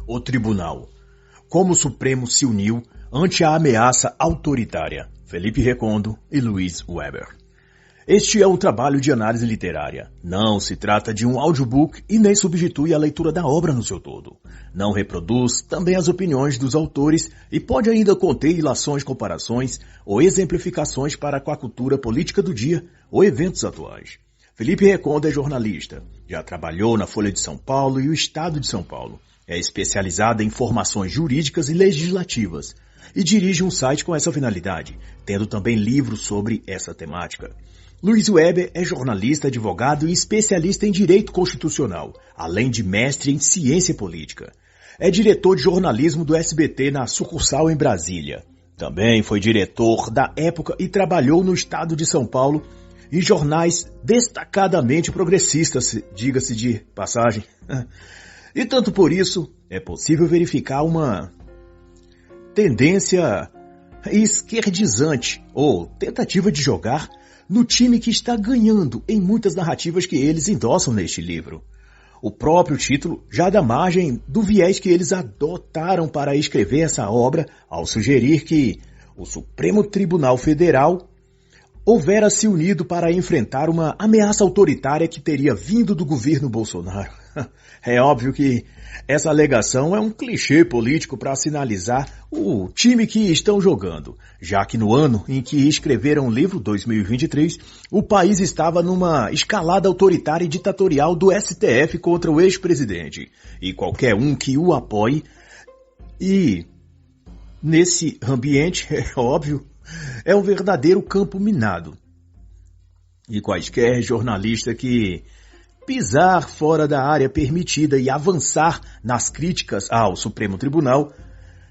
o Tribunal. Como o Supremo se uniu ante a ameaça autoritária. Felipe Recondo e Luiz Weber. Este é um trabalho de análise literária. Não se trata de um audiobook e nem substitui a leitura da obra no seu todo. Não reproduz também as opiniões dos autores e pode ainda conter ilações, comparações ou exemplificações para com a cultura política do dia ou eventos atuais. Felipe Recondo é jornalista. Já trabalhou na Folha de São Paulo e o Estado de São Paulo. É especializado em formações jurídicas e legislativas e dirige um site com essa finalidade, tendo também livros sobre essa temática. Luiz Weber é jornalista, advogado e especialista em direito constitucional, além de mestre em ciência política. É diretor de jornalismo do SBT na sucursal em Brasília. Também foi diretor da Época e trabalhou no Estado de São Paulo em jornais destacadamente progressistas, diga-se de passagem. E tanto por isso, é possível verificar uma tendência esquerdizante ou tentativa de jogar no time que está ganhando em muitas narrativas que eles endossam neste livro. O próprio título já dá margem do viés que eles adotaram para escrever essa obra ao sugerir que o Supremo Tribunal Federal houvera se unido para enfrentar uma ameaça autoritária que teria vindo do governo Bolsonaro. É óbvio que essa alegação é um clichê político para sinalizar o time que estão jogando, já que no ano em que escreveram o livro, 2023, o país estava numa escalada autoritária e ditatorial do STF contra o ex-presidente, e qualquer um que o apoie. E nesse ambiente, é óbvio, é um verdadeiro campo minado. E quaisquer jornalista que pisar fora da área permitida e avançar nas críticas ao Supremo Tribunal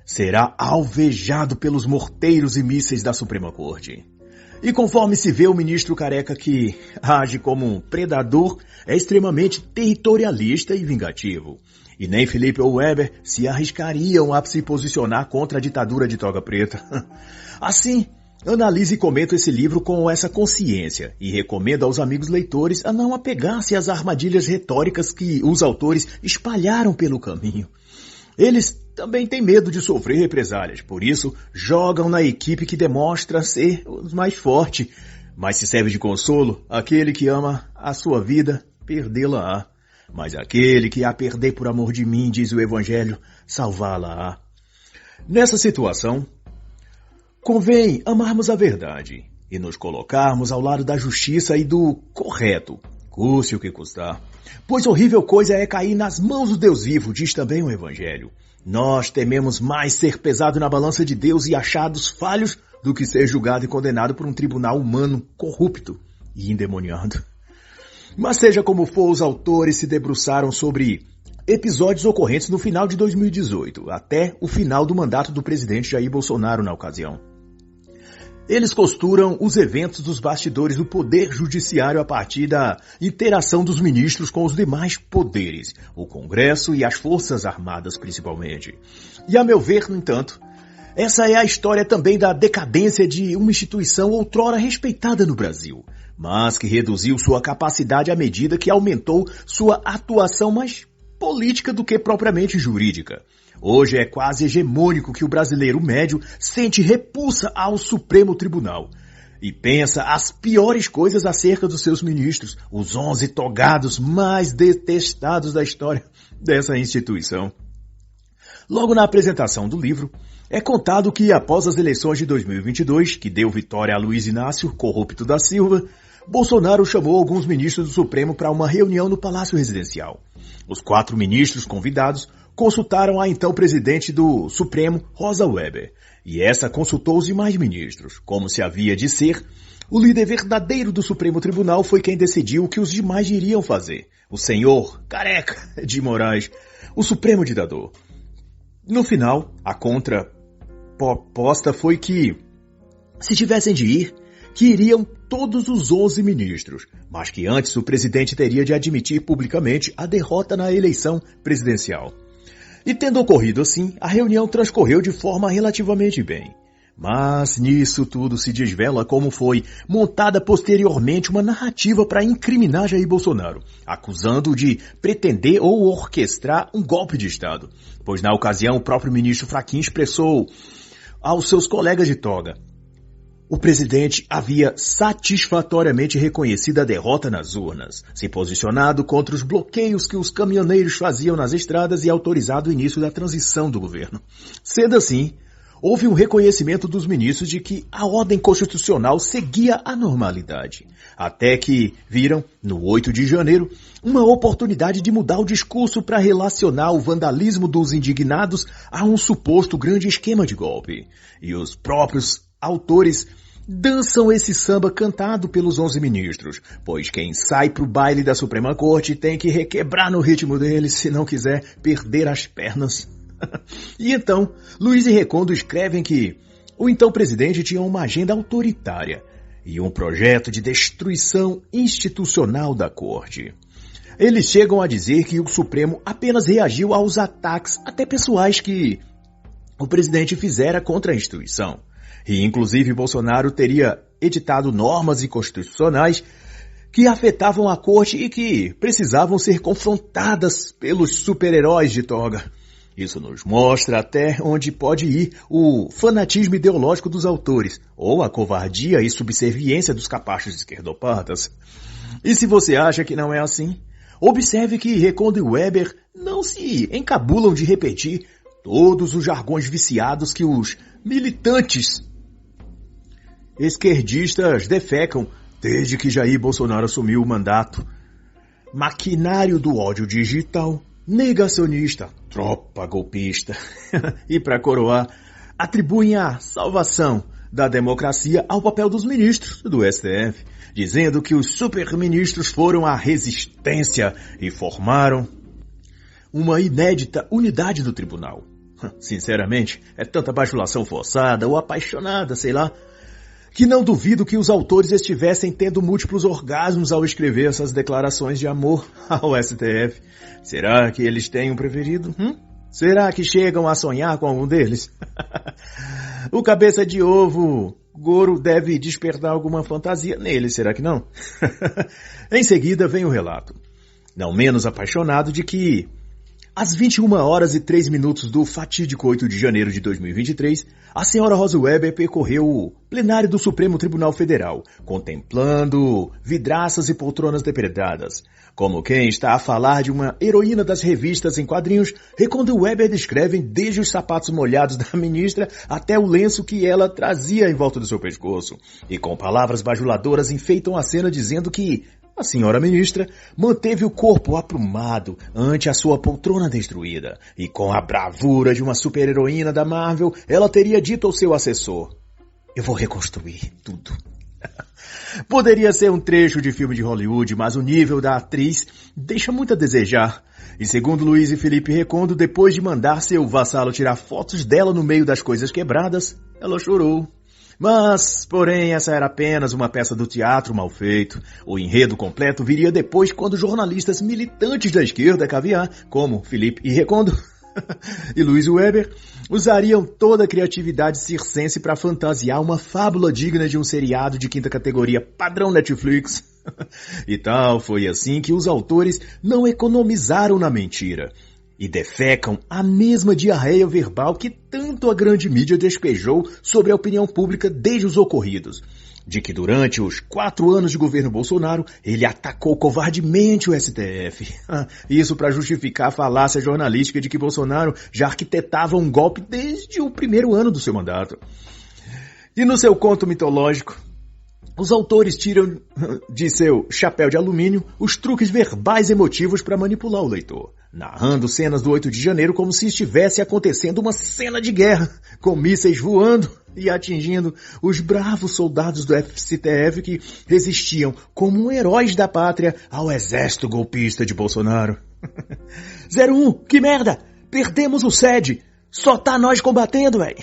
será alvejado pelos morteiros e mísseis da Suprema Corte. E conforme se vê, o ministro Careca, que age como um predador, é extremamente territorialista e vingativo. E nem Felipe ou Weber se arriscariam a se posicionar contra a ditadura de toga preta. Assim, analise e comento esse livro com essa consciência e recomendo aos amigos leitores a não apegar-se às armadilhas retóricas que os autores espalharam pelo caminho. Eles também têm medo de sofrer represálias, por isso jogam na equipe que demonstra ser o mais forte. Mas se serve de consolo, aquele que ama a sua vida, perdê-la-á. Mas aquele que a perder por amor de mim, diz o Evangelho, salvá-la-á. Nessa situação, convém amarmos a verdade e nos colocarmos ao lado da justiça e do correto, custe o que custar. Pois horrível coisa é cair nas mãos do Deus vivo, diz também o Evangelho. Nós tememos mais ser pesado na balança de Deus e achados falhos do que ser julgado e condenado por um tribunal humano corrupto e endemoniado. Mas seja como for, os autores se debruçaram sobre episódios ocorrentes no final de 2018, até o final do mandato do presidente Jair Bolsonaro na ocasião. Eles costuram os eventos dos bastidores do Poder Judiciário a partir da interação dos ministros com os demais poderes, o Congresso e as Forças Armadas principalmente. E a meu ver, no entanto, essa é a história também da decadência de uma instituição outrora respeitada no Brasil, mas que reduziu sua capacidade à medida que aumentou sua atuação mais política do que propriamente jurídica. Hoje é quase hegemônico que o brasileiro médio sente repulsa ao Supremo Tribunal e pensa as piores coisas acerca dos seus ministros, os 11 togados mais detestados da história dessa instituição. Logo na apresentação do livro, é contado que após as eleições de 2022, que deu vitória a Luiz Inácio, corrupto da Silva, Bolsonaro chamou alguns ministros do Supremo para uma reunião no Palácio Residencial. Os 4 ministros convidados consultaram a então presidente do Supremo, Rosa Weber, e essa consultou os demais ministros. Como se havia de ser, o líder verdadeiro do Supremo Tribunal foi quem decidiu o que os demais iriam fazer. O senhor Careca de Moraes, o Supremo Ditador. No final, a contraproposta foi que, se tivessem de ir, que iriam todos os 11 ministros, mas que antes o presidente teria de admitir publicamente a derrota na eleição presidencial. E tendo ocorrido assim, a reunião transcorreu de forma relativamente bem. Mas nisso tudo se desvela como foi montada posteriormente uma narrativa para incriminar Jair Bolsonaro, acusando-o de pretender ou orquestrar um golpe de Estado, pois na ocasião o próprio ministro Fachin expressou aos seus colegas de toga: o presidente havia satisfatoriamente reconhecido a derrota nas urnas, se posicionado contra os bloqueios que os caminhoneiros faziam nas estradas e autorizado o início da transição do governo. Sendo assim, houve um reconhecimento dos ministros de que a ordem constitucional seguia a normalidade, até que viram, no 8 de janeiro, uma oportunidade de mudar o discurso para relacionar o vandalismo dos indignados a um suposto grande esquema de golpe. E os próprios autores dançam esse samba cantado pelos 11 ministros, pois quem sai pro baile da Suprema Corte tem que requebrar no ritmo deles se não quiser perder as pernas. E então, Luiz e Recondo escrevem que o então presidente tinha uma agenda autoritária e um projeto de destruição institucional da corte. Eles chegam a dizer que o Supremo apenas reagiu aos ataques, até pessoais, que o presidente fizera contra a instituição. E, inclusive, Bolsonaro teria editado normas inconstitucionais que afetavam a corte e que precisavam ser confrontadas pelos super-heróis de toga. Isso nos mostra até onde pode ir o fanatismo ideológico dos autores, ou a covardia e subserviência dos capachos esquerdopatas. E se você acha que não é assim, observe que Recondo e Weber não se encabulam de repetir todos os jargões viciados que os militantes esquerdistas defecam desde que Jair Bolsonaro assumiu o mandato. Maquinário do ódio digital, negacionista, tropa golpista. E para coroar, atribuem a salvação da democracia ao papel dos ministros do STF, dizendo que os superministros foram a resistência e formaram uma inédita unidade do tribunal. Sinceramente, é tanta bajulação forçada ou apaixonada, sei lá, que não duvido que os autores estivessem tendo múltiplos orgasmos ao escrever essas declarações de amor ao STF. Será que eles têm um preferido? Será que chegam a sonhar com algum deles? O cabeça de ovo Goro deve despertar alguma fantasia nele, será que não? Em seguida vem o relato, não menos apaixonado, de que às 21h03 do fatídico 8 de janeiro de 2023, a senhora Rosa Weber percorreu o plenário do Supremo Tribunal Federal, contemplando vidraças e poltronas depredadas. Como quem está a falar de uma heroína das revistas em quadrinhos, Recondo e Weber descrevem desde os sapatos molhados da ministra até o lenço que ela trazia em volta do seu pescoço. E com palavras bajuladoras enfeitam a cena dizendo que a senhora ministra manteve o corpo aprumado ante a sua poltrona destruída, e com a bravura de uma super-heroína da Marvel, ela teria dito ao seu assessor: "Eu vou reconstruir tudo." Poderia ser um trecho de filme de Hollywood, mas o nível da atriz deixa muito a desejar. E segundo Luiz e Felipe Recondo, depois de mandar seu vassalo tirar fotos dela no meio das coisas quebradas, ela chorou. Mas, porém, essa era apenas uma peça do teatro mal feito. O enredo completo viria depois, quando jornalistas militantes da esquerda caviar, como Felipe e Recondo e Luiz Weber, usariam toda a criatividade circense para fantasiar uma fábula digna de um seriado de quinta categoria padrão Netflix. E tal foi assim que os autores não economizaram na mentira e defecam a mesma diarreia verbal que tanto a grande mídia despejou sobre a opinião pública desde os ocorridos, de que durante os 4 anos de governo Bolsonaro ele atacou covardemente o STF. Isso para justificar a falácia jornalística de que Bolsonaro já arquitetava um golpe desde o primeiro ano do seu mandato. E no seu conto mitológico, os autores tiram de seu chapéu de alumínio os truques verbais emotivos para manipular o leitor, narrando cenas do 8 de janeiro como se estivesse acontecendo uma cena de guerra, com mísseis voando e atingindo os bravos soldados do STF que resistiam como heróis da pátria ao exército golpista de Bolsonaro. 01, que merda! Perdemos o SED! Só tá nós combatendo, véi!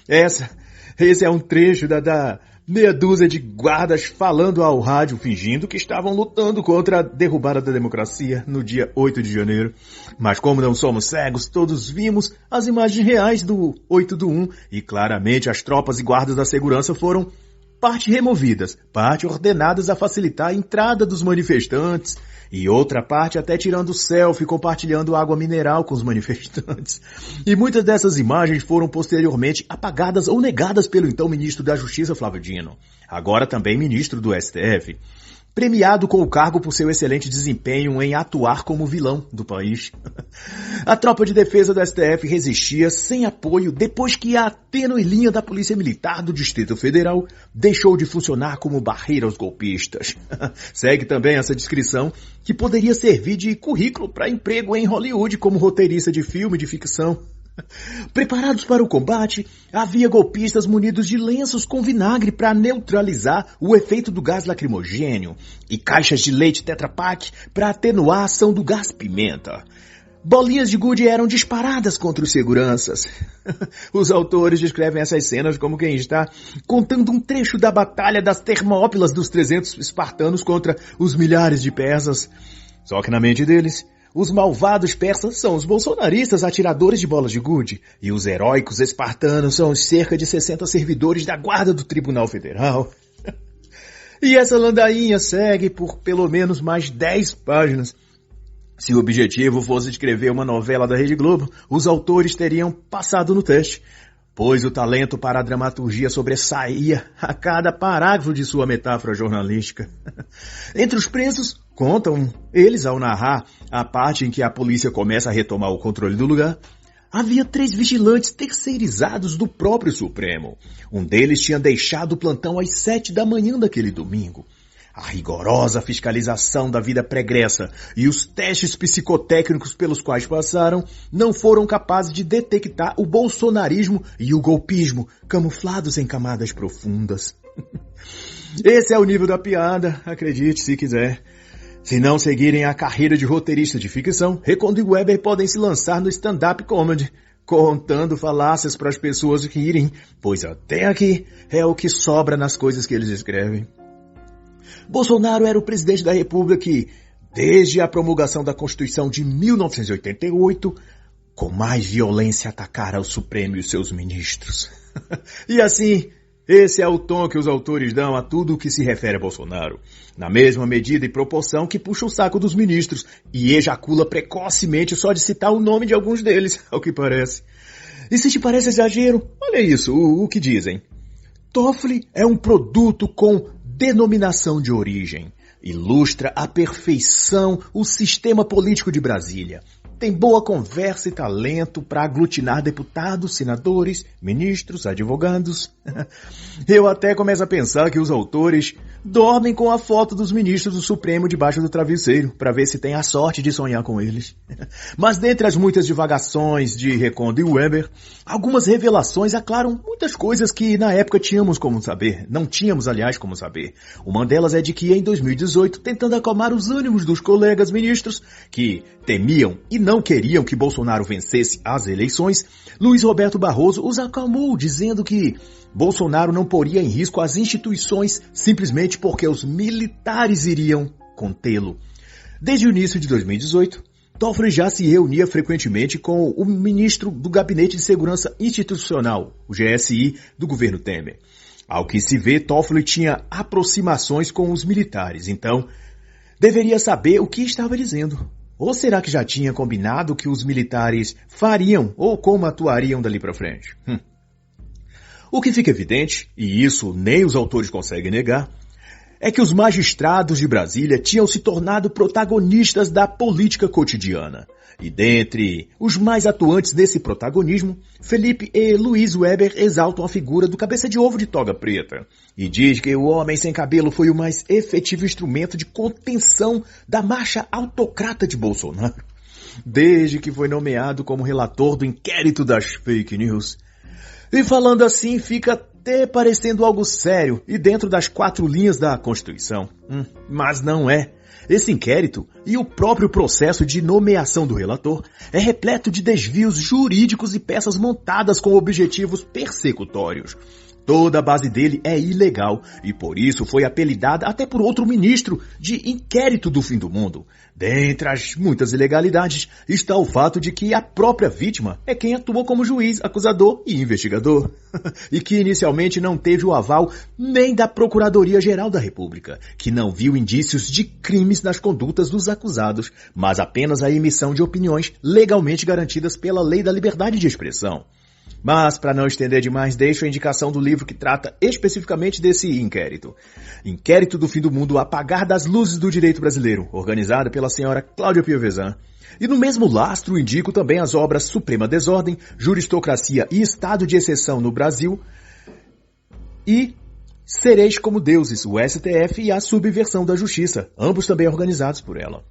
Esse é um trecho da Meia dúzia de guardas falando ao rádio, fingindo que estavam lutando contra a derrubada da democracia no dia 8 de janeiro. Mas como não somos cegos, todos vimos as imagens reais do 8/1 e claramente as tropas e guardas da segurança foram parte removidas, parte ordenadas a facilitar a entrada dos manifestantes e outra parte até tirando selfie, compartilhando água mineral com os manifestantes. E muitas dessas imagens foram posteriormente apagadas ou negadas pelo então ministro da Justiça, Flávio Dino, agora também ministro do STF, premiado com o cargo por seu excelente desempenho em atuar como vilão do país. A tropa de defesa do STF resistia sem apoio depois que a tênue linha da Polícia Militar do Distrito Federal deixou de funcionar como barreira aos golpistas. Segue também essa descrição que poderia servir de currículo para emprego em Hollywood como roteirista de filme de ficção. Preparados para o combate, havia golpistas munidos de lenços com vinagre para neutralizar o efeito do gás lacrimogênio e caixas de leite Tetra Pak para atenuar a ação do gás pimenta. Bolinhas de gude eram disparadas contra os seguranças. Os autores descrevem essas cenas como quem está contando um trecho da batalha das Termópilas dos 300 espartanos contra os milhares de persas. Só que na mente deles, os malvados persas são os bolsonaristas atiradores de bolas de gude e os heróicos espartanos são os cerca de 60 servidores da guarda do Tribunal Federal. E essa ladainha segue por pelo menos mais 10 páginas. Se o objetivo fosse escrever uma novela da Rede Globo, os autores teriam passado no teste, pois o talento para a dramaturgia sobressaía a cada parágrafo de sua metáfora jornalística. Entre os presos, contam eles ao narrar a parte em que a polícia começa a retomar o controle do lugar, havia 3 vigilantes terceirizados do próprio Supremo. Um deles tinha deixado o plantão às 7 da manhã daquele domingo. A rigorosa fiscalização da vida pregressa e os testes psicotécnicos pelos quais passaram não foram capazes de detectar o bolsonarismo e o golpismo camuflados em camadas profundas. Esse é o nível da piada, acredite se quiser. Se não seguirem a carreira de roteirista de ficção, Recondo e Weber podem se lançar no stand-up comedy, contando falácias para as pessoas rirem, pois até aqui é o que sobra nas coisas que eles escrevem. Bolsonaro era o presidente da República que, desde a promulgação da Constituição de 1988, com mais violência atacara o Supremo e os seus ministros. E assim, esse é o tom que os autores dão a tudo o que se refere a Bolsonaro, na mesma medida e proporção que puxa o saco dos ministros e ejacula precocemente só de citar o nome de alguns deles, ao que parece. E se te parece exagero, olha isso, o que dizem. Toffoli é um produto com denominação de origem. Ilustra à perfeição o sistema político de Brasília. Tem boa conversa e talento para aglutinar deputados, senadores, ministros, advogados. Eu até começo a pensar que os autores dormem com a foto dos ministros do Supremo debaixo do travesseiro, para ver se tem a sorte de sonhar com eles. Mas dentre as muitas divagações de Recondo e Weber, algumas revelações aclaram muitas coisas que na época não tínhamos, aliás, como saber. Uma delas é de que em 2018, tentando acalmar os ânimos dos colegas ministros, que temiam e não queriam que Bolsonaro vencesse as eleições, Luiz Roberto Barroso os acalmou, dizendo que Bolsonaro não poria em risco as instituições simplesmente porque os militares iriam contê-lo. Desde o início de 2018, Toffoli já se reunia frequentemente com o ministro do Gabinete de Segurança Institucional, o GSI, do governo Temer. Ao que se vê, Toffoli tinha aproximações com os militares, então deveria saber o que estava dizendo. Ou será que já tinha combinado o que os militares fariam ou como atuariam dali para frente? O que fica evidente, e isso nem os autores conseguem negar, é que os magistrados de Brasília tinham se tornado protagonistas da política cotidiana. E dentre os mais atuantes desse protagonismo, Felipe e Luiz Weber exaltam a figura do cabeça de ovo de toga preta e diz que o homem sem cabelo foi o mais efetivo instrumento de contenção da marcha autocrata de Bolsonaro, desde que foi nomeado como relator do inquérito das fake news. E falando assim, fica até parecendo algo sério e dentro das 4 linhas da Constituição. Mas não é. Esse inquérito e o próprio processo de nomeação do relator é repleto de desvios jurídicos e peças montadas com objetivos persecutórios. Toda a base dele é ilegal e por isso foi apelidada até por outro ministro de inquérito do fim do mundo. Dentre as muitas ilegalidades está o fato de que a própria vítima é quem atuou como juiz, acusador e investigador. E que inicialmente não teve o aval nem da Procuradoria-Geral da República, que não viu indícios de crimes nas condutas dos acusados, mas apenas a emissão de opiniões legalmente garantidas pela Lei da Liberdade de Expressão. Mas, para não estender demais, deixo a indicação do livro que trata especificamente desse inquérito. Inquérito do Fim do Mundo, Apagar das Luzes do Direito Brasileiro, organizada pela senhora Cláudia Piovesan. E no mesmo lastro indico também as obras Suprema Desordem, Juristocracia e Estado de Exceção no Brasil e Sereis como Deuses, o STF e a Subversão da Justiça, ambos também organizados por ela.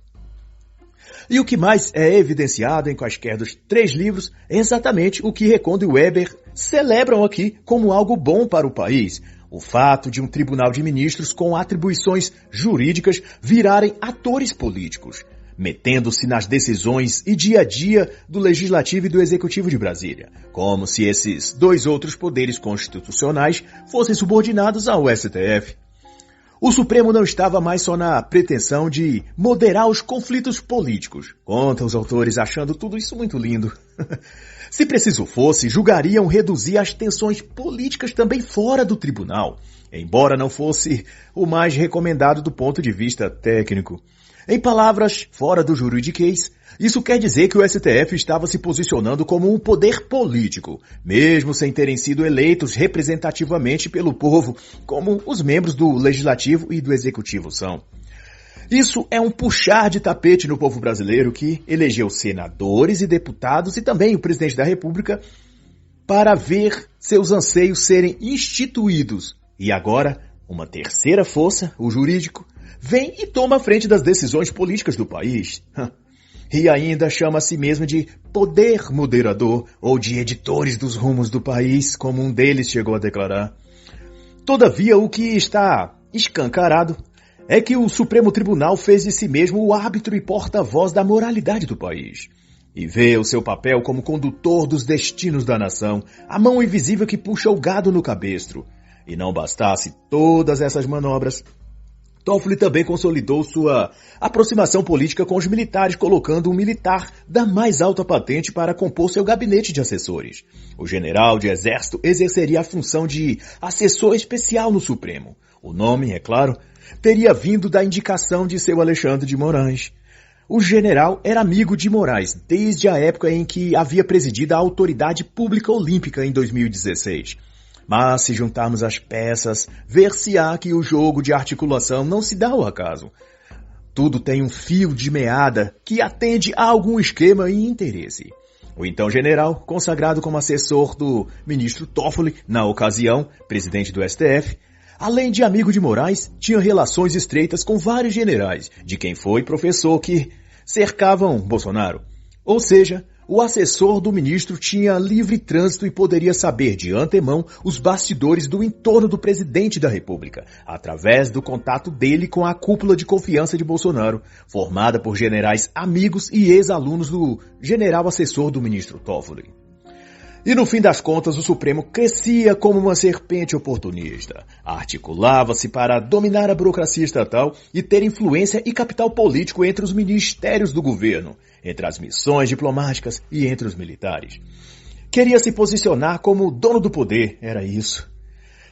E o que mais é evidenciado em quaisquer dos 3 livros é exatamente o que Recondo e Weber celebram aqui como algo bom para o país. O fato de um tribunal de ministros com atribuições jurídicas virarem atores políticos, metendo-se nas decisões e dia a dia do Legislativo e do Executivo de Brasília, como se esses 2 outros poderes constitucionais fossem subordinados ao STF. O Supremo não estava mais só na pretensão de moderar os conflitos políticos, contam os autores achando tudo isso muito lindo. Se preciso fosse, julgariam reduzir as tensões políticas também fora do tribunal, embora não fosse o mais recomendado do ponto de vista técnico. Em palavras fora do juridiquês, isso quer dizer que o STF estava se posicionando como um poder político, mesmo sem terem sido eleitos representativamente pelo povo, como os membros do Legislativo e do Executivo são. Isso é um puxar de tapete no povo brasileiro que elegeu senadores e deputados e também o presidente da República para ver seus anseios serem instituídos. E agora, uma terceira força, o jurídico, vem e toma a frente das decisões políticas do país. E ainda chama a si mesmo de poder moderador ou de editores dos rumos do país, como um deles chegou a declarar. Todavia, o que está escancarado é que o Supremo Tribunal fez de si mesmo o árbitro e porta-voz da moralidade do país. E vê o seu papel como condutor dos destinos da nação, a mão invisível que puxa o gado no cabestro. E não bastasse todas essas manobras, Toffoli também consolidou sua aproximação política com os militares, colocando um militar da mais alta patente para compor seu gabinete de assessores. O general de exército exerceria a função de assessor especial no Supremo. O nome, é claro, teria vindo da indicação de seu Alexandre de Moraes. O general era amigo de Moraes desde a época em que havia presidido a Autoridade Pública Olímpica em 2016. Mas se juntarmos as peças, ver-se-á que o jogo de articulação não se dá ao acaso. Tudo tem um fio de meada que atende a algum esquema e interesse. O então general, consagrado como assessor do ministro Toffoli, na ocasião, presidente do STF, além de amigo de Moraes, tinha relações estreitas com vários generais, de quem foi professor que cercavam Bolsonaro. Ou seja, o assessor do ministro tinha livre trânsito e poderia saber de antemão os bastidores do entorno do presidente da República, através do contato dele com a cúpula de confiança de Bolsonaro, formada por generais amigos e ex-alunos do general assessor do ministro Toffoli. E no fim das contas, o Supremo crescia como uma serpente oportunista. Articulava-se para dominar a burocracia estatal e ter influência e capital político entre os ministérios do governo, entre as missões diplomáticas e entre os militares. Queria se posicionar como dono do poder, era isso.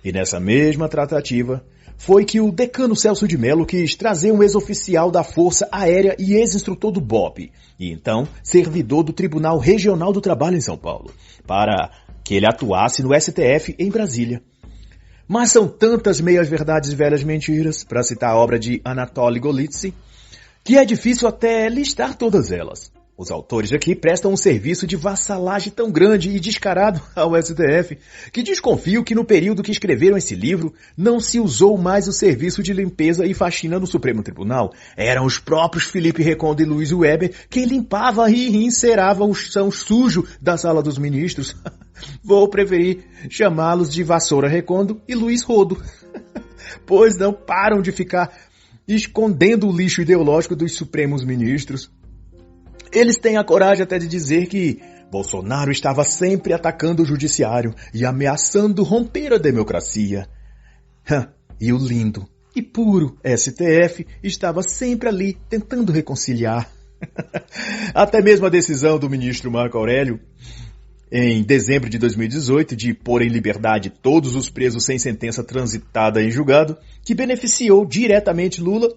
E nessa mesma tratativa, foi que o decano Celso de Mello quis trazer um ex-oficial da Força Aérea e ex-instrutor do BOPE, e então servidor do Tribunal Regional do Trabalho em São Paulo, para que ele atuasse no STF em Brasília. Mas são tantas meias-verdades e velhas mentiras, para citar a obra de Anatoly Golitsyn, que é difícil até listar todas elas. Os autores aqui prestam um serviço de vassalagem tão grande e descarado ao STF, que desconfio que no período que escreveram esse livro não se usou mais o serviço de limpeza e faxina no Supremo Tribunal. Eram os próprios Felipe Recondo e Luiz Weber quem limpava e encerava o chão sujo da sala dos ministros. Vou preferir chamá-los de Vassoura Recondo e Luiz Rodo, pois não param de ficar escondendo o lixo ideológico dos Supremos Ministros. Eles têm a coragem até de dizer que Bolsonaro estava sempre atacando o judiciário e ameaçando romper a democracia. E o lindo e puro STF estava sempre ali tentando reconciliar. Até mesmo a decisão do ministro Marco Aurélio, em dezembro de 2018, de pôr em liberdade todos os presos sem sentença transitada em julgado, que beneficiou diretamente Lula,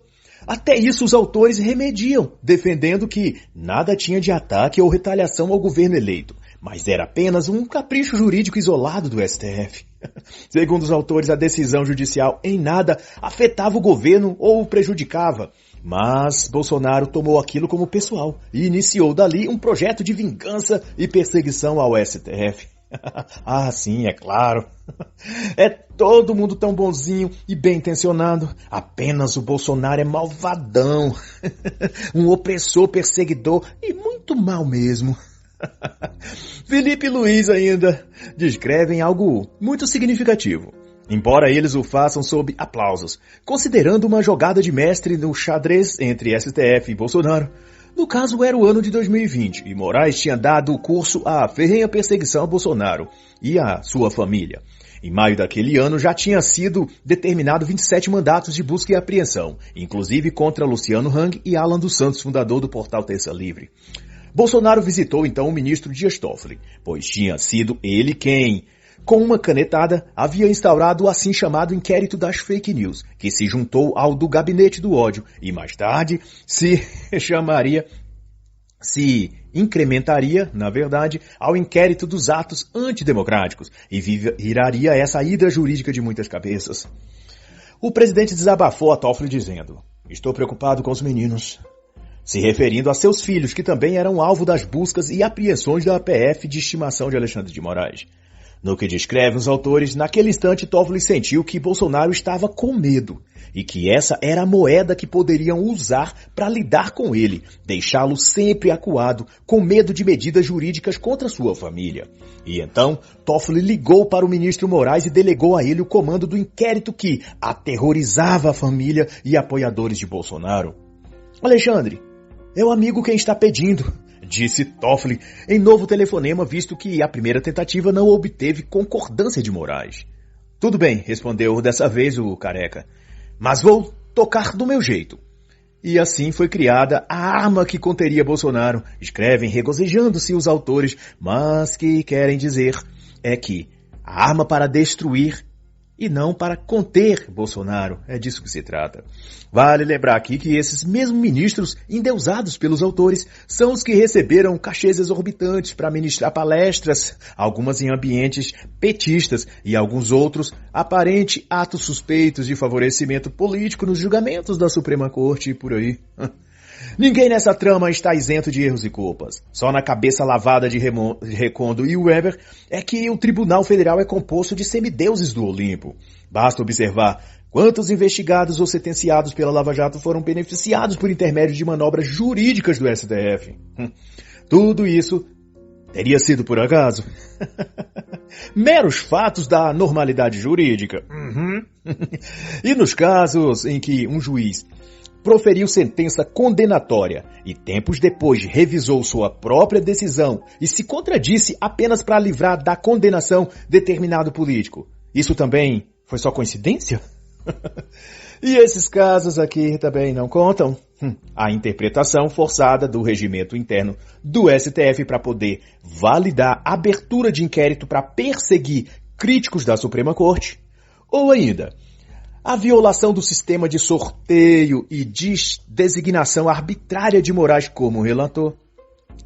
até isso os autores remediam, defendendo que nada tinha de ataque ou retaliação ao governo eleito, mas era apenas um capricho jurídico isolado do STF. Segundo os autores, a decisão judicial em nada afetava o governo ou o prejudicava, mas Bolsonaro tomou aquilo como pessoal e iniciou dali um projeto de vingança e perseguição ao STF. Ah, sim, é claro. É todo mundo tão bonzinho e bem intencionado. Apenas o Bolsonaro é malvadão. Um opressor, perseguidor e muito mal mesmo. Felipe e Luiz ainda descrevem algo muito significativo, embora eles o façam sob aplausos, considerando uma jogada de mestre no xadrez entre STF e Bolsonaro. No caso, era o ano de 2020 e Moraes tinha dado curso à ferrenha perseguição a Bolsonaro e à sua família. Em maio daquele ano já tinha sido determinado 27 mandatos de busca e apreensão, inclusive contra Luciano Hang e Alan dos Santos, fundador do portal Terça Livre. Bolsonaro visitou então o ministro Dias Toffoli, pois tinha sido ele quem, com uma canetada, havia instaurado o assim chamado inquérito das fake news, que se juntou ao do gabinete do ódio e mais tarde se incrementaria, na verdade, ao inquérito dos atos antidemocráticos e viraria essa hidra jurídica de muitas cabeças. O presidente desabafou a Toffoli dizendo: "Estou preocupado com os meninos", se referindo a seus filhos, que também eram alvo das buscas e apreensões da PF de estimação de Alexandre de Moraes. No que descrevem os autores, naquele instante Toffoli sentiu que Bolsonaro estava com medo e que essa era a moeda que poderiam usar para lidar com ele, deixá-lo sempre acuado, com medo de medidas jurídicas contra sua família. E então, Toffoli ligou para o ministro Moraes e delegou a ele o comando do inquérito que aterrorizava a família e apoiadores de Bolsonaro. "Alexandre, é o amigo quem está pedindo", disse Toffoli em novo telefonema, visto que a primeira tentativa não obteve concordância de Moraes. "Tudo bem", respondeu dessa vez o careca, "mas vou tocar do meu jeito." E assim foi criada a arma que conteria Bolsonaro, escrevem regozijando-se os autores, mas que querem dizer é que a arma para destruir e não para conter Bolsonaro. É disso que se trata. Vale lembrar aqui que esses mesmos ministros, endeusados pelos autores, são os que receberam cachês exorbitantes para ministrar palestras, algumas em ambientes petistas e alguns outros aparentes atos suspeitos de favorecimento político nos julgamentos da Suprema Corte e por aí. Ninguém nessa trama está isento de erros e culpas. Só na cabeça lavada de Recondo e Weber é que o Tribunal Federal é composto de semideuses do Olimpo. Basta observar quantos investigados ou sentenciados pela Lava Jato foram beneficiados por intermédio de manobras jurídicas do STF. Tudo isso teria sido por acaso? Meros fatos da normalidade jurídica. E nos casos em que um juiz proferiu sentença condenatória e tempos depois revisou sua própria decisão e se contradisse apenas para livrar da condenação determinado político, isso também foi só coincidência? E esses casos aqui também não contam? A interpretação forçada do regimento interno do STF para poder validar a abertura de inquérito para perseguir críticos da Suprema Corte, ou ainda a violação do sistema de sorteio e designação arbitrária de Moraes como relator,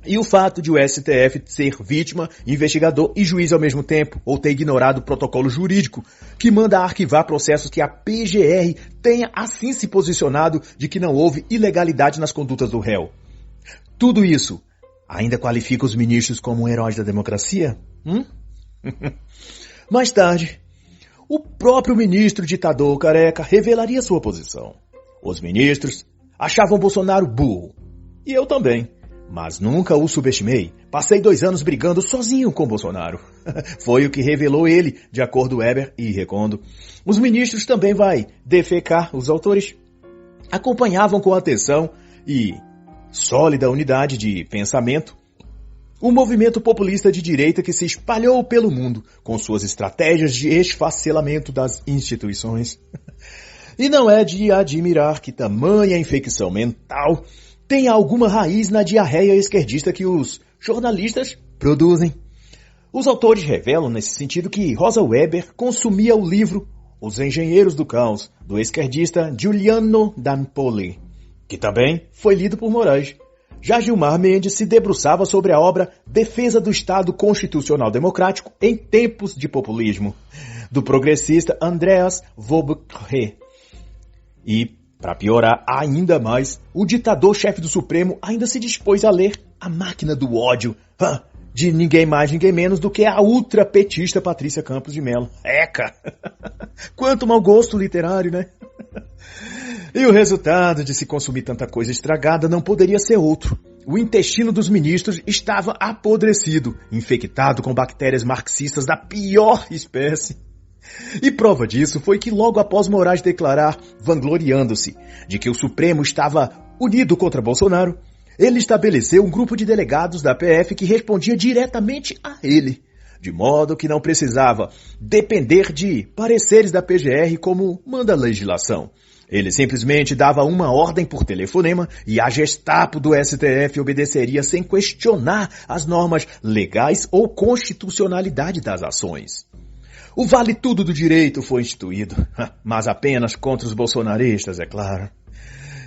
e o fato de o STF ser vítima, investigador e juiz ao mesmo tempo, ou ter ignorado o protocolo jurídico que manda arquivar processos que a PGR tenha assim se posicionado de que não houve ilegalidade nas condutas do réu. Tudo isso ainda qualifica os ministros como heróis da democracia? Mais tarde, o próprio ministro ditador careca revelaria sua posição. Os ministros achavam Bolsonaro burro. E eu também. Mas nunca o subestimei. Passei 2 anos brigando sozinho com Bolsonaro. Foi o que revelou ele, de acordo com Weber e Recondo. Os ministros também vai defecar. Os autores acompanhavam com atenção e sólida unidade de pensamento Um movimento populista de direita que se espalhou pelo mundo com suas estratégias de esfacelamento das instituições. E não é de admirar que tamanha infecção mental tenha alguma raiz na diarreia esquerdista que os jornalistas produzem. Os autores revelam nesse sentido que Rosa Weber consumia o livro Os Engenheiros do Caos, do esquerdista Giuliano D'Ampoli, que também foi lido por Moraes. Já Gilmar Mendes se debruçava sobre a obra Defesa do Estado Constitucional Democrático em Tempos de Populismo, do progressista Andreas Vaubourg. E, para piorar ainda mais, o ditador-chefe do Supremo ainda se dispôs a ler A Máquina do Ódio, de ninguém mais, ninguém menos do que a ultrapetista Patrícia Campos de Mello. Eca! Quanto mau gosto literário, né? E o resultado de se consumir tanta coisa estragada não poderia ser outro. O intestino dos ministros estava apodrecido, infectado com bactérias marxistas da pior espécie. E prova disso foi que logo após Moraes declarar, vangloriando-se, de que o Supremo estava unido contra Bolsonaro, ele estabeleceu um grupo de delegados da PF que respondia diretamente a ele, de modo que não precisava depender de pareceres da PGR como manda a legislação. Ele simplesmente dava uma ordem por telefonema e a Gestapo do STF obedeceria sem questionar as normas legais ou constitucionalidade das ações. O Vale Tudo do Direito foi instituído, mas apenas contra os bolsonaristas, é claro.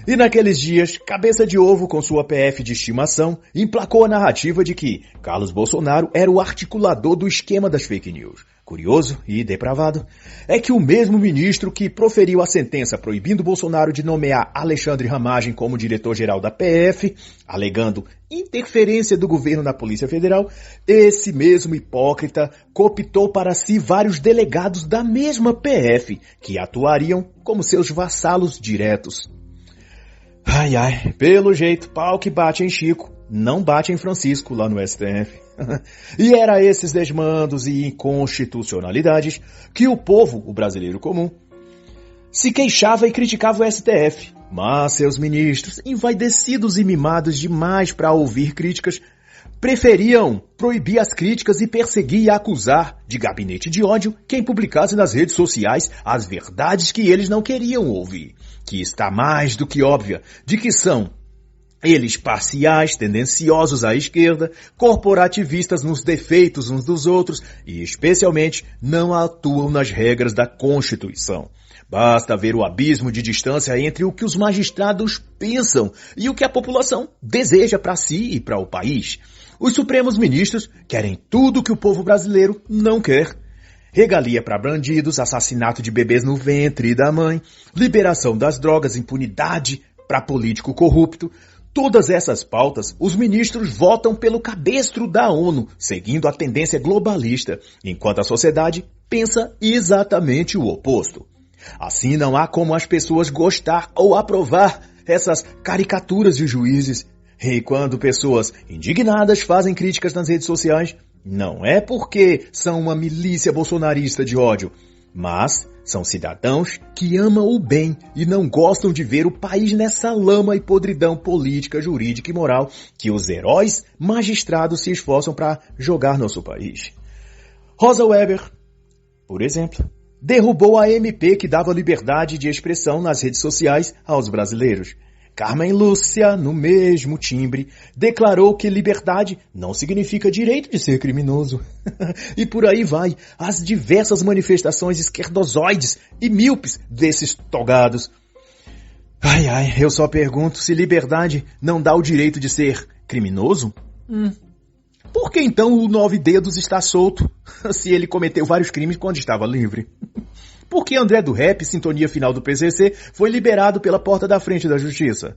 E naqueles dias, Cabeça de Ovo, com sua PF de estimação, emplacou a narrativa de que Carlos Bolsonaro era o articulador do esquema das fake news. Curioso e depravado é que o mesmo ministro que proferiu a sentença proibindo Bolsonaro de nomear Alexandre Ramagem como diretor-geral da PF, alegando interferência do governo na Polícia Federal, esse mesmo hipócrita cooptou para si vários delegados da mesma PF, que atuariam como seus vassalos diretos. Ai, ai, pelo jeito, pau que bate em Chico, não bate em Francisco lá no STF. E era esses desmandos e inconstitucionalidades que o povo, o brasileiro comum, se queixava e criticava o STF. Mas seus ministros, envaidecidos e mimados demais para ouvir críticas, preferiam proibir as críticas e perseguir e acusar de gabinete de ódio quem publicasse nas redes sociais as verdades que eles não queriam ouvir, que está mais do que óbvia de que são eles parciais, tendenciosos à esquerda, corporativistas nos defeitos uns dos outros e, especialmente, não atuam nas regras da Constituição. Basta ver o abismo de distância entre o que os magistrados pensam e o que a população deseja para si e para o país. Os Supremos Ministros querem tudo que o povo brasileiro não quer. Regalia para bandidos, assassinato de bebês no ventre da mãe, liberação das drogas, impunidade para político corrupto. Todas essas pautas, os ministros votam pelo cabestro da ONU, seguindo a tendência globalista, enquanto a sociedade pensa exatamente o oposto. Assim não há como as pessoas gostar ou aprovar essas caricaturas de juízes. E quando pessoas indignadas fazem críticas nas redes sociais, não é porque são uma milícia bolsonarista de ódio, mas são cidadãos que amam o bem e não gostam de ver o país nessa lama e podridão política, jurídica e moral que os heróis magistrados se esforçam para jogar nosso país. Rosa Weber, por exemplo, derrubou a MP que dava liberdade de expressão nas redes sociais aos brasileiros. Carmen Lúcia, no mesmo timbre, declarou que liberdade não significa direito de ser criminoso. E por aí vai, as diversas manifestações esquerdozoides e míopes desses togados. Ai, ai, eu só pergunto se liberdade não dá o direito de ser criminoso? Por que então o 9 Dedos está solto, se ele cometeu vários crimes quando estava livre? Por que André do Rap, sintonia final do PCC, foi liberado pela porta da frente da justiça?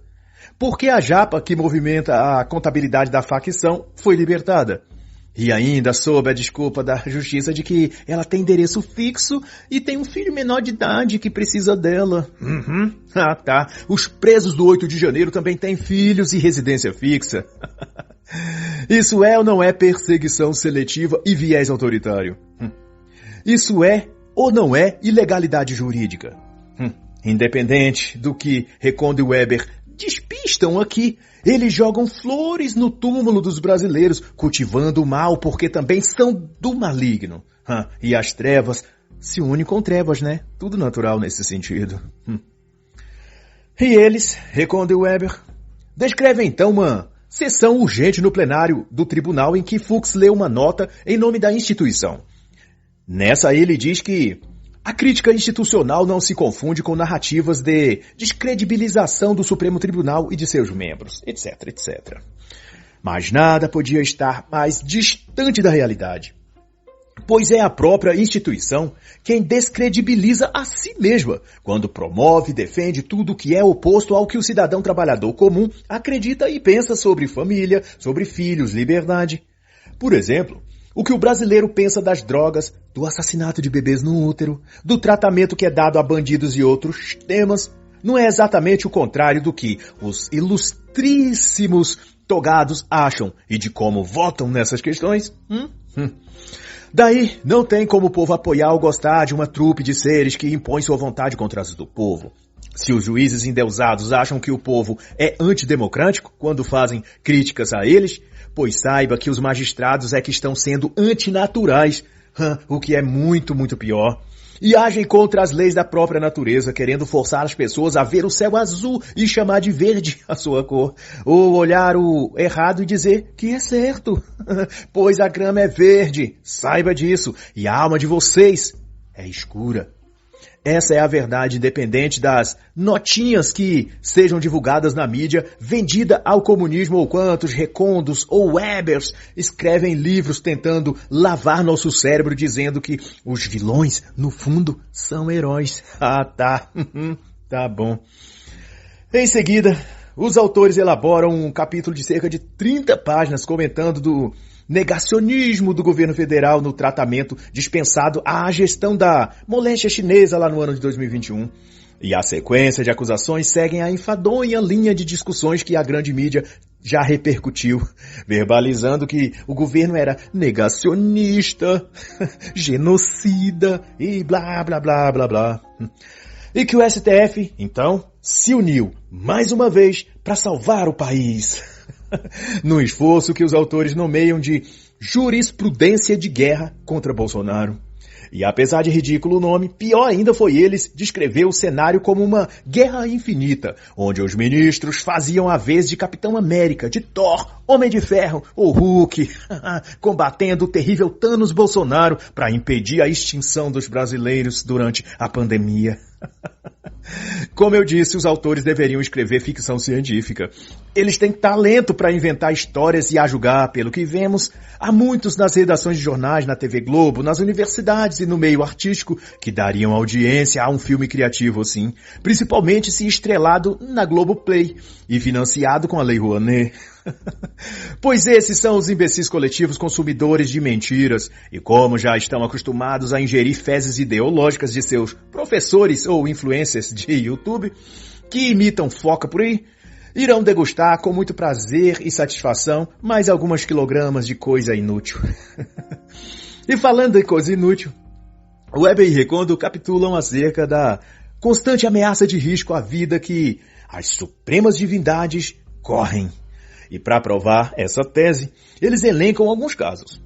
Por que a Japa, que movimenta a contabilidade da facção, foi libertada? E ainda sob a desculpa da justiça de que ela tem endereço fixo e tem um filho menor de idade que precisa dela. Ah, tá. Os presos do 8 de janeiro também têm filhos e residência fixa. Isso é ou não é perseguição seletiva e viés autoritário? Isso é ou não é ilegalidade jurídica? Independente do que Recondo e Weber despistam aqui. Eles jogam flores no túmulo dos brasileiros, cultivando o mal porque também são do maligno. E as trevas se unem com trevas, né? Tudo natural nesse sentido. E eles, Recondo e Weber, descrevem então uma sessão urgente no plenário do tribunal em que Fuchs lê uma nota em nome da instituição. Nessa ele diz que a crítica institucional não se confunde com narrativas de descredibilização do Supremo Tribunal e de seus membros, etc, etc. Mas nada podia estar mais distante da realidade, pois é a própria instituição quem descredibiliza a si mesma quando promove e defende tudo que é oposto ao que o cidadão trabalhador comum acredita e pensa sobre família, sobre filhos, liberdade. Por exemplo, o que o brasileiro pensa das drogas, do assassinato de bebês no útero, do tratamento que é dado a bandidos e outros temas, não é exatamente o contrário do que os ilustríssimos togados acham e de como votam nessas questões? Daí, não tem como o povo apoiar ou gostar de uma trupe de seres que impõe sua vontade contra as do povo. Se os juízes endeusados acham que o povo é antidemocrático quando fazem críticas a eles, pois saiba que os magistrados é que estão sendo antinaturais, o que é muito, muito pior. E agem contra as leis da própria natureza, querendo forçar as pessoas a ver o céu azul e chamar de verde a sua cor. Ou olhar o errado e dizer que é certo, pois a grama é verde, saiba disso, e a alma de vocês é escura. Essa é a verdade, independente das notinhas que sejam divulgadas na mídia, vendida ao comunismo, ou quantos Recondos ou Webers escrevem livros tentando lavar nosso cérebro, dizendo que os vilões, no fundo, são heróis. Tá bom. Em seguida, os autores elaboram um capítulo de cerca de 30 páginas comentando do negacionismo do governo federal no tratamento dispensado à gestão da moléstia chinesa lá no ano de 2021. E a sequência de acusações seguem a enfadonha linha de discussões que a grande mídia já repercutiu, verbalizando que o governo era negacionista, genocida e blá blá blá blá blá. E que o STF, então, se uniu mais uma vez para salvar o país. No esforço que os autores nomeiam de jurisprudência de guerra contra Bolsonaro. E apesar de ridículo o nome, pior ainda foi eles descrever o cenário como uma guerra infinita, onde os ministros faziam a vez de Capitão América, de Thor, Homem de Ferro ou Hulk, combatendo o terrível Thanos Bolsonaro para impedir a extinção dos brasileiros durante a pandemia. Como eu disse, os autores deveriam escrever ficção científica. Eles têm talento para inventar histórias e, a julgar pelo que vemos, há muitos nas redações de jornais, na TV Globo, nas universidades e no meio artístico que dariam audiência a um filme criativo assim, principalmente se estrelado na Globoplay e financiado com a Lei Rouanet. Pois esses são os imbecis coletivos consumidores de mentiras e, como já estão acostumados a ingerir fezes ideológicas de seus professores ou influencers de YouTube, que imitam foca por aí, irão degustar com muito prazer e satisfação mais algumas quilogramas de coisa inútil. E falando em coisa inútil, Weber e Recondo capitulam acerca da constante ameaça de risco à vida que as supremas divindades correm. E para provar essa tese, eles elencam alguns casos.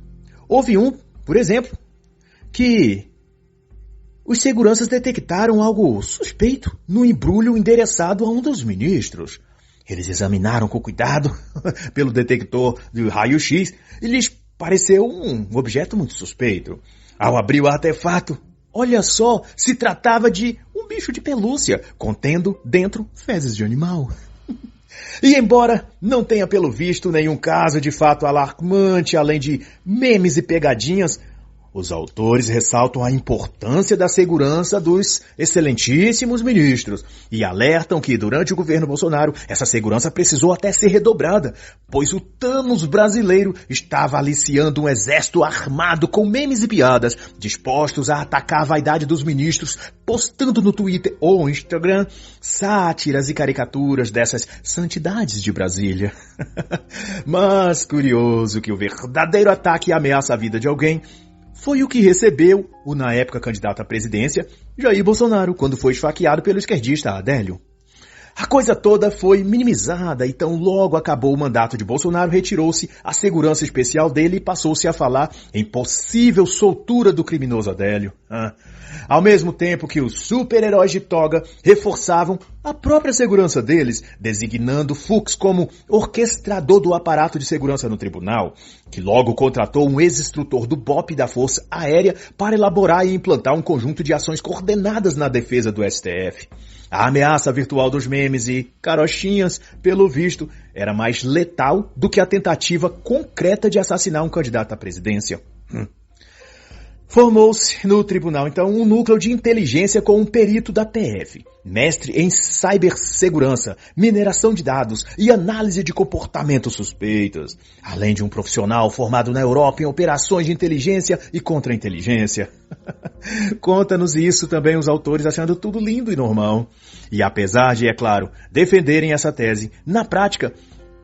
Houve um, por exemplo, que os seguranças detectaram algo suspeito no embrulho endereçado a um dos ministros. Eles examinaram com cuidado pelo detector de raio-x e lhes pareceu um objeto muito suspeito. Ao abrir o artefato, olha só, se tratava de um bicho de pelúcia, contendo dentro fezes de animal. E embora não tenha pelo visto nenhum caso de fato alarmante, além de memes e pegadinhas, os autores ressaltam a importância da segurança dos excelentíssimos ministros e alertam que durante o governo Bolsonaro essa segurança precisou até ser redobrada, pois o Thanos brasileiro estava aliciando um exército armado com memes e piadas, dispostos a atacar a vaidade dos ministros, postando no Twitter ou Instagram sátiras e caricaturas dessas santidades de Brasília. Mas curioso que o verdadeiro ataque ameaça a vida de alguém foi o que recebeu o, na época, candidato à presidência, Jair Bolsonaro, quando foi esfaqueado pelo esquerdista Adélio. A coisa toda foi minimizada e tão logo acabou o mandato de Bolsonaro, retirou-se a segurança especial dele e passou-se a falar em possível soltura do criminoso Adélio. Ao mesmo tempo que os super-heróis de toga reforçavam a própria segurança deles, designando Fux como orquestrador do aparato de segurança no tribunal, que logo contratou um ex-instrutor do BOP da Força Aérea para elaborar e implantar um conjunto de ações coordenadas na defesa do STF. A ameaça virtual dos memes e carochinhas, pelo visto, era mais letal do que a tentativa concreta de assassinar um candidato à presidência. Formou-se no tribunal, então, um núcleo de inteligência com um perito da PF, mestre em cibersegurança, mineração de dados e análise de comportamentos suspeitos, além de um profissional formado na Europa em operações de inteligência e contra-inteligência. Conta-nos isso também os autores achando tudo lindo e normal. E apesar de, é claro, defenderem essa tese, na prática,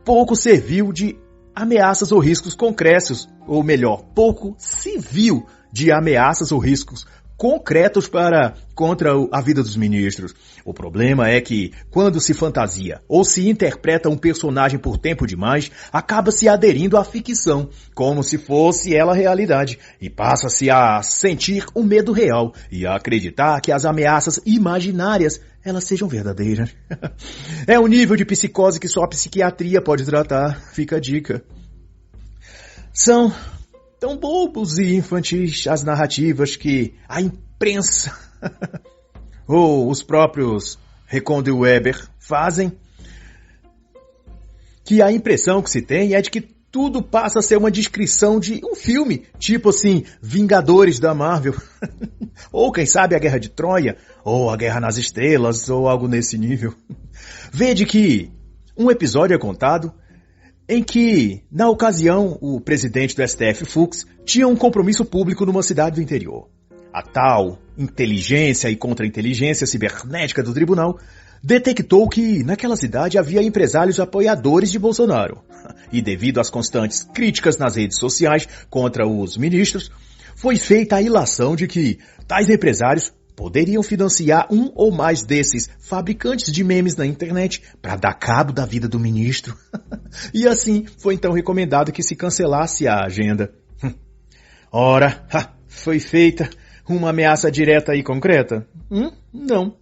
pouco serviu de ameaças ou riscos concretos, ou melhor, pouco se viu de ameaças ou riscos concretos contra a vida dos ministros. O problema é que, quando se fantasia ou se interpreta um personagem por tempo demais, acaba se aderindo à ficção, como se fosse ela a realidade, e passa-se a sentir o medo real e a acreditar que as ameaças imaginárias elas sejam verdadeiras. É um nível de psicose que só a psiquiatria pode tratar, fica a dica. São tão bobos e infantis as narrativas que a imprensa ou os próprios Recon de Weber fazem, que a impressão que se tem é de que tudo passa a ser uma descrição de um filme, tipo assim, Vingadores da Marvel, ou quem sabe a Guerra de Troia, ou a Guerra nas Estrelas, ou algo nesse nível. Vede que um episódio é contado em que, na ocasião, o presidente do STF, Fux, tinha um compromisso público numa cidade do interior. A tal inteligência e contra-inteligência cibernética do tribunal detectou que, naquela cidade, havia empresários apoiadores de Bolsonaro. E devido às constantes críticas nas redes sociais contra os ministros, foi feita a ilação de que tais empresários poderiam financiar um ou mais desses fabricantes de memes na internet para dar cabo da vida do ministro. E assim foi então recomendado que se cancelasse a agenda. Ora, foi feita uma ameaça direta e concreta? Não.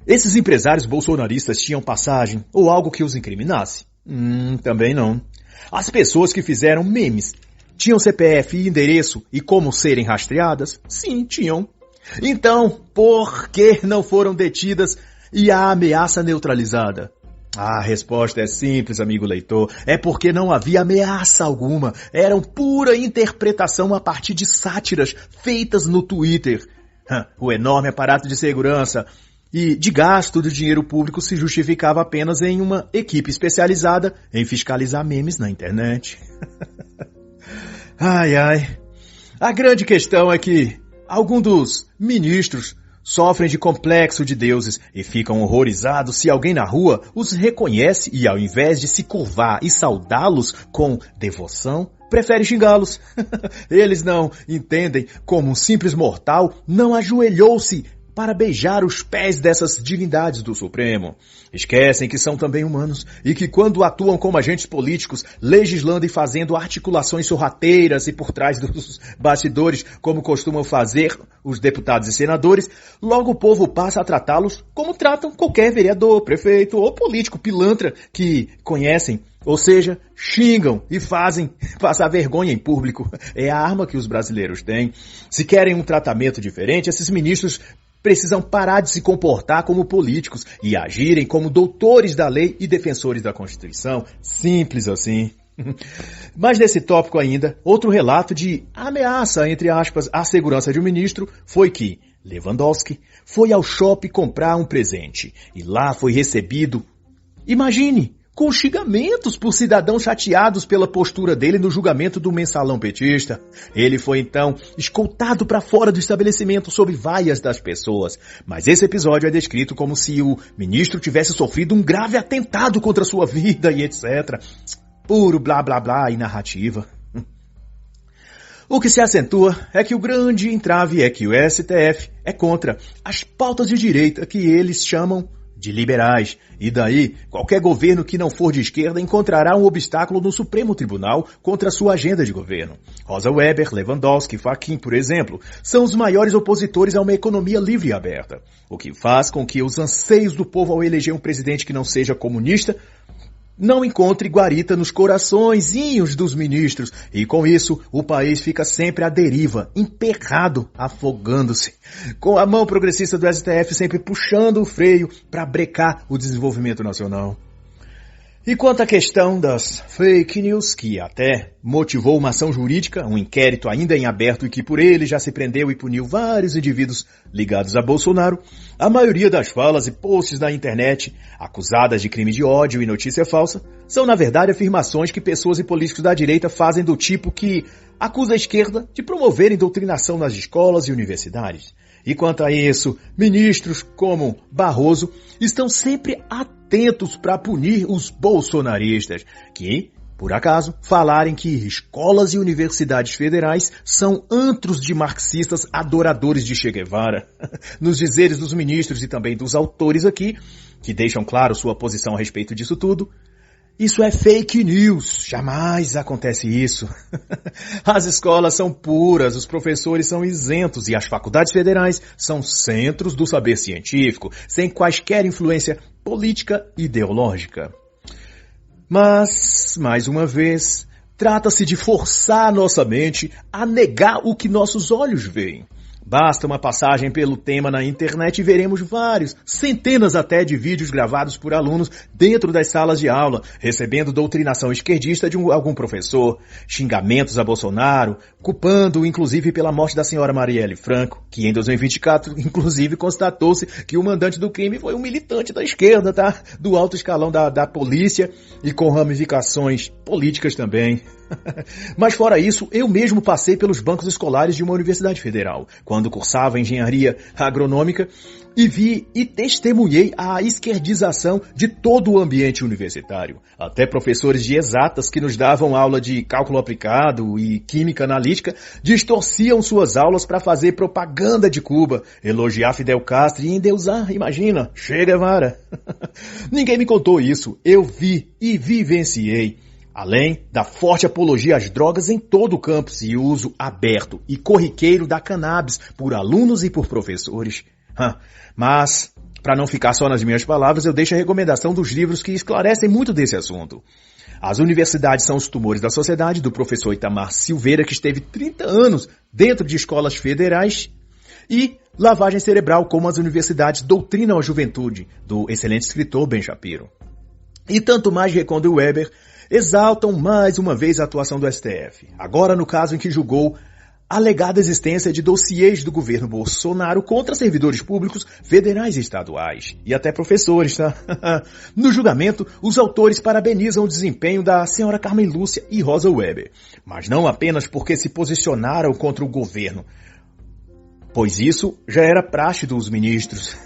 Esses empresários bolsonaristas tinham passagem ou algo que os incriminasse? Também não. As pessoas que fizeram memes tinham CPF e endereço e como serem rastreadas? Sim, tinham. Então, por que não foram detidas e a ameaça neutralizada? A resposta é simples, amigo leitor. É porque não havia ameaça alguma. Eram pura interpretação a partir de sátiras feitas no Twitter. O enorme aparato de segurança e de gasto do dinheiro público se justificava apenas em uma equipe especializada em fiscalizar memes na internet. Ai. A grande questão é que alguns dos ministros sofrem de complexo de deuses e ficam horrorizados se alguém na rua os reconhece e, ao invés de se curvar e saudá-los com devoção, prefere xingá-los. Eles não entendem como um simples mortal não ajoelhou-se para beijar os pés dessas divindades do Supremo. Esquecem que são também humanos e que quando atuam como agentes políticos, legislando e fazendo articulações sorrateiras e por trás dos bastidores, como costumam fazer os deputados e senadores, logo o povo passa a tratá-los como tratam qualquer vereador, prefeito ou político pilantra que conhecem. Ou seja, xingam e fazem passar vergonha em público. É a arma que os brasileiros têm. Se querem um tratamento diferente, esses ministros precisam parar de se comportar como políticos e agirem como doutores da lei e defensores da Constituição. Simples assim. Mas nesse tópico ainda, outro relato de ameaça, entre aspas, à segurança de um ministro foi que Lewandowski foi ao shopping comprar um presente e lá foi recebido, imagine, com xingamentos por cidadãos chateados pela postura dele no julgamento do mensalão petista. Ele foi então escoltado para fora do estabelecimento sob vaias das pessoas. Mas esse episódio é descrito como se o ministro tivesse sofrido um grave atentado contra sua vida e etc. Puro blá blá blá e narrativa. O que se acentua é que o grande entrave é que o STF é contra as pautas de direita que eles chamam de liberais. E daí, qualquer governo que não for de esquerda encontrará um obstáculo no Supremo Tribunal contra sua agenda de governo. Rosa Weber, Lewandowski e Fachin, por exemplo, são os maiores opositores a uma economia livre e aberta, o que faz com que os anseios do povo ao eleger um presidente que não seja comunista não encontre guarita nos coraçõezinhos dos ministros, e com isso o país fica sempre à deriva, emperrado, afogando-se, com a mão progressista do STF sempre puxando o freio para brecar o desenvolvimento nacional. E quanto à questão das fake news, que até motivou uma ação jurídica, um inquérito ainda em aberto e que por ele já se prendeu e puniu vários indivíduos ligados a Bolsonaro, a maioria das falas e posts na internet, acusadas de crime de ódio e notícia falsa, são na verdade afirmações que pessoas e políticos da direita fazem do tipo que acusa a esquerda de promoverem doutrinação nas escolas e universidades. E quanto a isso, ministros como Barroso estão sempre atentos para punir os bolsonaristas, que, por acaso, falarem que escolas e universidades federais são antros de marxistas adoradores de Che Guevara. Nos dizeres dos ministros e também dos autores aqui, que deixam claro sua posição a respeito disso tudo, isso é fake news, jamais acontece isso. As escolas são puras, os professores são isentos e as faculdades federais são centros do saber científico, sem quaisquer influência política e ideológica. Mas, mais uma vez, trata-se de forçar nossa mente a negar o que nossos olhos veem. Basta uma passagem pelo tema na internet e veremos vários, centenas até de vídeos gravados por alunos dentro das salas de aula, recebendo doutrinação esquerdista de algum professor, xingamentos a Bolsonaro, culpando inclusive pela morte da senhora Marielle Franco, que em 2024 inclusive constatou-se que o mandante do crime foi um militante da esquerda, tá? Do alto escalão da polícia e com ramificações políticas também. Mas fora isso, eu mesmo passei pelos bancos escolares de uma universidade federal, quando cursava engenharia agronômica, e vi e testemunhei a esquerdização de todo o ambiente universitário. Até professores de exatas que nos davam aula de cálculo aplicado e química analítica distorciam suas aulas para fazer propaganda de Cuba, elogiar Fidel Castro e endeusar, imagina, Che Guevara. Ninguém me contou isso, eu vi e vivenciei. Além da forte apologia às drogas em todo o campus e uso aberto e corriqueiro da cannabis por alunos e por professores. Mas, para não ficar só nas minhas palavras, eu deixo a recomendação dos livros que esclarecem muito desse assunto. As universidades são os tumores da sociedade, do professor Itamar Silveira, que esteve 30 anos dentro de escolas federais, e Lavagem Cerebral, como as universidades doutrinam a juventude, do excelente escritor Ben Shapiro. E tanto mais Recondo e Weber exaltam mais uma vez a atuação do STF, agora no caso em que julgou a alegada existência de dossiês do governo Bolsonaro contra servidores públicos federais e estaduais, e até professores, tá? No julgamento, os autores parabenizam o desempenho da senhora Carmen Lúcia e Rosa Weber, mas não apenas porque se posicionaram contra o governo, pois isso já era praxe dos ministros,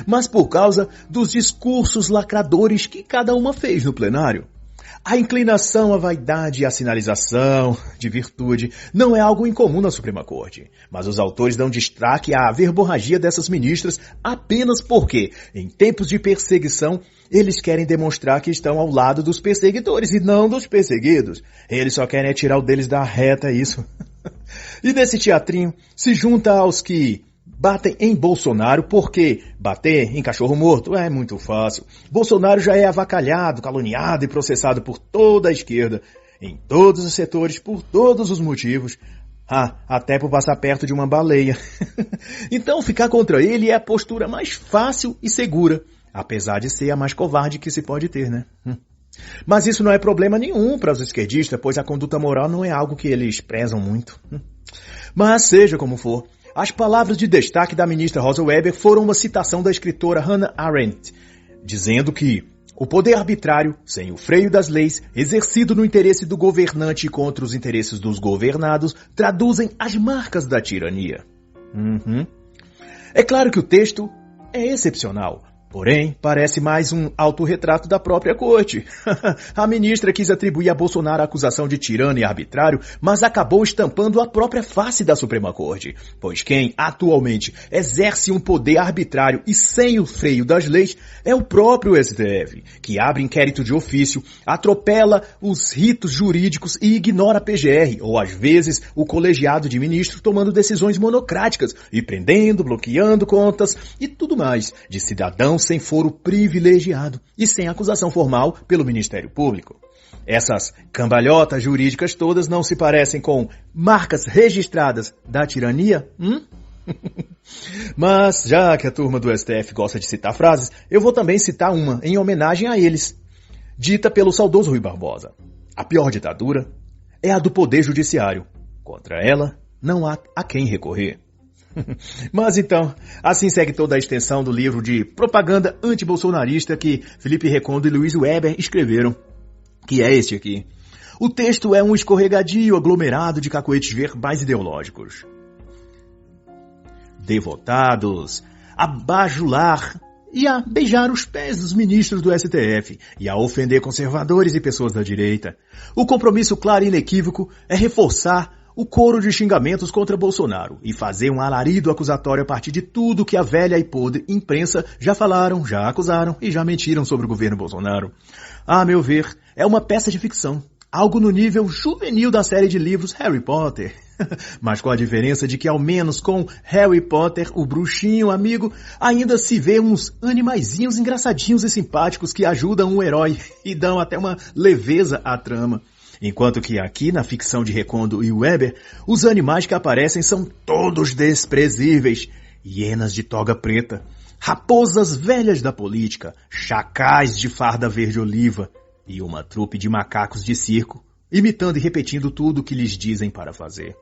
mas por causa dos discursos lacradores que cada uma fez no plenário. A inclinação à vaidade e à sinalização de virtude não é algo incomum na Suprema Corte, mas os autores dão destaque à verborragia dessas ministras apenas porque, em tempos de perseguição, eles querem demonstrar que estão ao lado dos perseguidores e não dos perseguidos. Eles só querem tirar o deles da reta, isso. E nesse teatrinho se junta aos que batem em Bolsonaro porque bater em cachorro morto é muito fácil. Bolsonaro já é avacalhado, caluniado e processado por toda a esquerda, em todos os setores, por todos os motivos. Até por passar perto de uma baleia. Então ficar contra ele é a postura mais fácil e segura, apesar de ser a mais covarde que se pode ter, né? Mas isso não é problema nenhum para os esquerdistas, pois a conduta moral não é algo que eles prezam muito. Mas seja como for, as palavras de destaque da ministra Rosa Weber foram uma citação da escritora Hannah Arendt, dizendo que o poder arbitrário, sem o freio das leis, exercido no interesse do governante contra os interesses dos governados, traduzem as marcas da tirania. É claro que o texto é excepcional, Porém, parece mais um autorretrato da própria corte. A ministra quis atribuir a Bolsonaro a acusação de tirano e arbitrário, mas acabou estampando a própria face da Suprema Corte. Pois quem, atualmente, exerce um poder arbitrário e sem o freio das leis é o próprio STF, que abre inquérito de ofício, atropela os ritos jurídicos e ignora a PGR, ou às vezes o colegiado de ministros tomando decisões monocráticas e prendendo, bloqueando contas e tudo mais de cidadãos sem foro privilegiado e sem acusação formal pelo Ministério Público. Essas cambalhotas jurídicas todas não se parecem com marcas registradas da tirania? Mas, já que a turma do STF gosta de citar frases, eu vou também citar uma em homenagem a eles, dita pelo saudoso Rui Barbosa. A pior ditadura é a do Poder Judiciário. Contra ela, não há a quem recorrer. Mas então, assim segue toda a extensão do livro de propaganda antibolsonarista que Felipe Recondo e Luiz Weber escreveram, que é este aqui. O texto é um escorregadio aglomerado de cacoetes verbais ideológicos. Devotados a bajular e a beijar os pés dos ministros do STF e a ofender conservadores e pessoas da direita. O compromisso claro e inequívoco é reforçar o coro de xingamentos contra Bolsonaro e fazer um alarido acusatório a partir de tudo que a velha e podre imprensa já falaram, já acusaram e já mentiram sobre o governo Bolsonaro. A meu ver, é uma peça de ficção, algo no nível juvenil da série de livros Harry Potter. Mas com a diferença de que ao menos com Harry Potter, o bruxinho amigo, ainda se vê uns animaizinhos engraçadinhos e simpáticos que ajudam o herói e dão até uma leveza à trama. Enquanto que aqui, na ficção de Recondo e Weber, os animais que aparecem são todos desprezíveis. Hienas de toga preta, raposas velhas da política, chacais de farda verde-oliva e uma trupe de macacos de circo, imitando e repetindo tudo o que lhes dizem para fazer.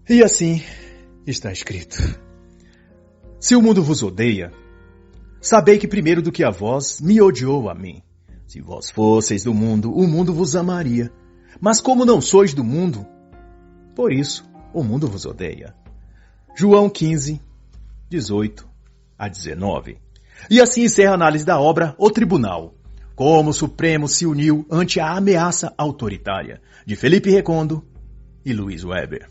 E assim está escrito. Se o mundo vos odeia, sabei que primeiro do que a vós, me odiou a mim. Se vós fosseis do mundo, o mundo vos amaria. Mas como não sois do mundo, por isso o mundo vos odeia. João 15, 18 a 19. E assim encerra a análise da obra O Tribunal. Como o Supremo se uniu ante a ameaça autoritária, de Felipe Recondo e Luiz Weber.